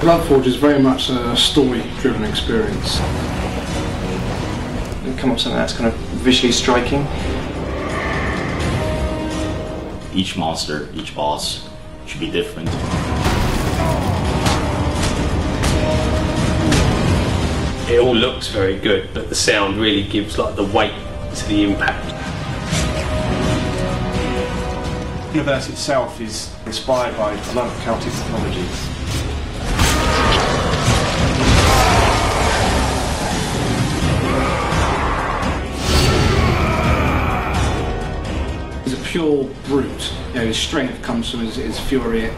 BloodForge is very much a story-driven experience. You come up with something that's kind of visually striking. Each monster, each boss should be different. It all looks very good, but the sound really gives like the weight to the impact. The universe itself is inspired by a lot of Celtic mythology. He's a pure brute. You know, his strength comes from his fury.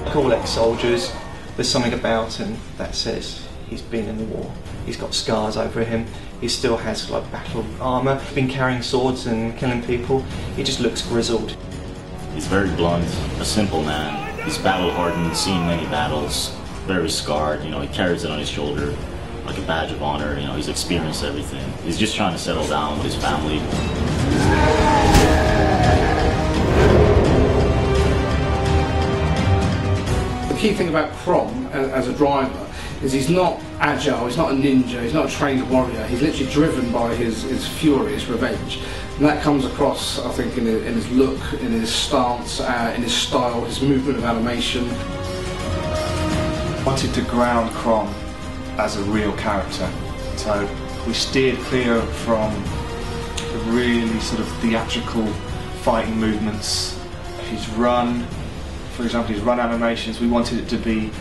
Like all ex-soldiers, there's something about him that says he's been in the war. He's got scars over him. He still has like battle armour. He's been carrying swords and killing people. He just looks grizzled. He's very blunt, a simple man. He's battle-hardened, seen many battles, very scarred. You know, he carries it on his shoulder like a badge of honor. You know, he's experienced everything. He's just trying to settle down with his family. The key thing about Crom as a driver is he's not agile, he's not a ninja, he's not a trained warrior. He's literally driven by his fury, his revenge. And that comes across, I think, in his look, in his stance, in his style, his movement of animation. I wanted to ground Crom as a real character, so we steered clear from the really sort of theatrical fighting movements. His run, for example, his run animations, we wanted it to be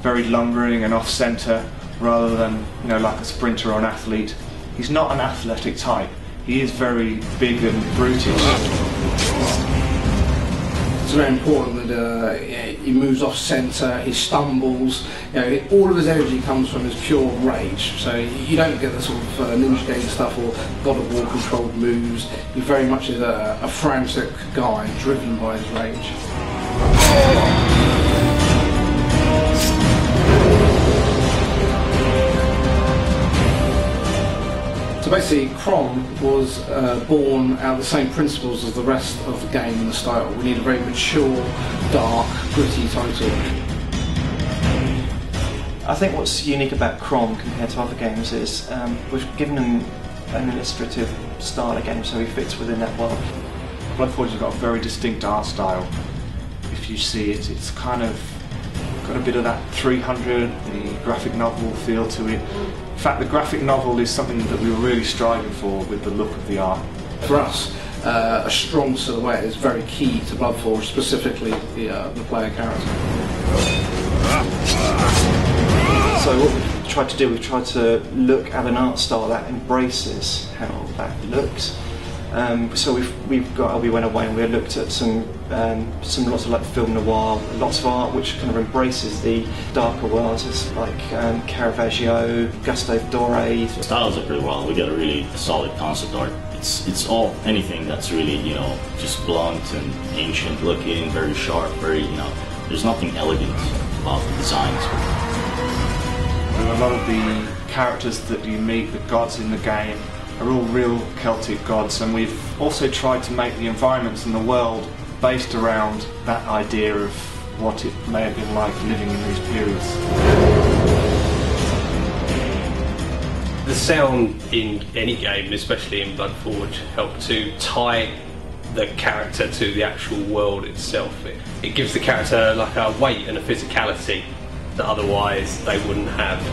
very lumbering and off-centre rather than, you know, like a sprinter or an athlete. He's not an athletic type. He is very big and brutish. It's very important that he moves off centre, he stumbles. You know, all of his energy comes from his pure rage. So you don't get the sort of Ninja Gaiden stuff or God of War controlled moves. He very much is a frantic guy driven by his rage. So basically, Crom was born out of the same principles as the rest of the game and the style. We need a very mature, dark, gritty title. I think what's unique about Crom compared to other games is we've given him an illustrative style again, so he fits within that world. BloodForge has got a very distinct art style. If you see it, it's kind of got a bit of that 300, the graphic novel feel to it. In fact, the graphic novel is something that we were really striving for with the look of the art. For us, a strong silhouette is very key to BloodForge, specifically the player character. So what we've tried to do, we've tried to look at an art style that embraces how that looks. So we went away and we looked at some lots of like film noir, lots of art which kind of embraces the darker worlds, it's like Caravaggio, Gustave Doré. The styles are pretty well. We got a really solid concept art. It's all anything that's really, you know, just blunt and ancient looking, very sharp, very, you know, there's nothing elegant about the designs. And a lot of the characters that you meet, the gods in the game, are all real Celtic gods, and we've also tried to make the environments in the world based around that idea of what it may have been like living in these periods. The sound in any game, especially in BloodForge, help to tie the character to the actual world itself. It gives the character like a weight and a physicality that otherwise they wouldn't have.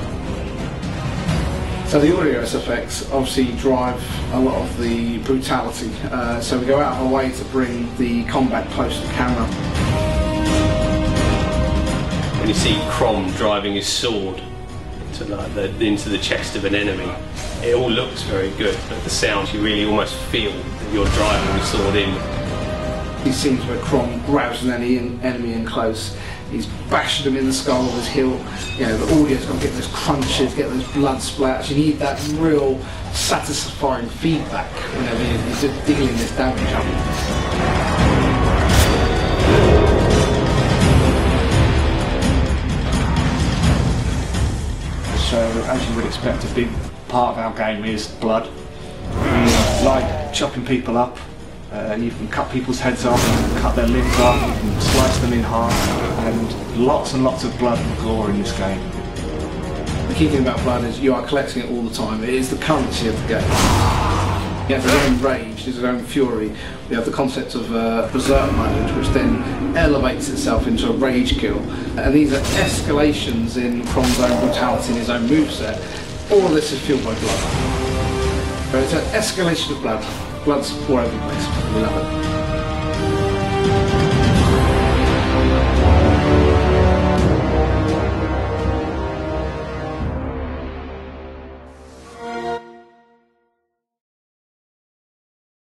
So the audio effects obviously drive a lot of the brutality, so we go out of our way to bring the combat close to camera. When you see Crom driving his sword into the chest of an enemy, it all looks very good, but the sound, you really almost feel that you're driving the sword in. These scenes where Crom grabs an enemy in close, he's bashing him in the skull with his hilt. You know, the audio's got to get those crunches, get those blood splats. You need that real satisfying feedback whenever you're dealing this damage up. So, as you would expect, a big part of our game is blood. We like chopping people up You can cut people's heads off, you can cut their limbs off, you can slice them in half, and lots of blood and gore in this game. The key thing about blood is you are collecting it all the time. It is the currency of the game. You have your own rage, there's your own fury. We have the concept of berserk mode, which then elevates itself into a rage kill. And these are escalations in Crom's own brutality in his own moveset. All of this is fueled by blood. So it's an escalation of blood. Blood's all over the place. We love it.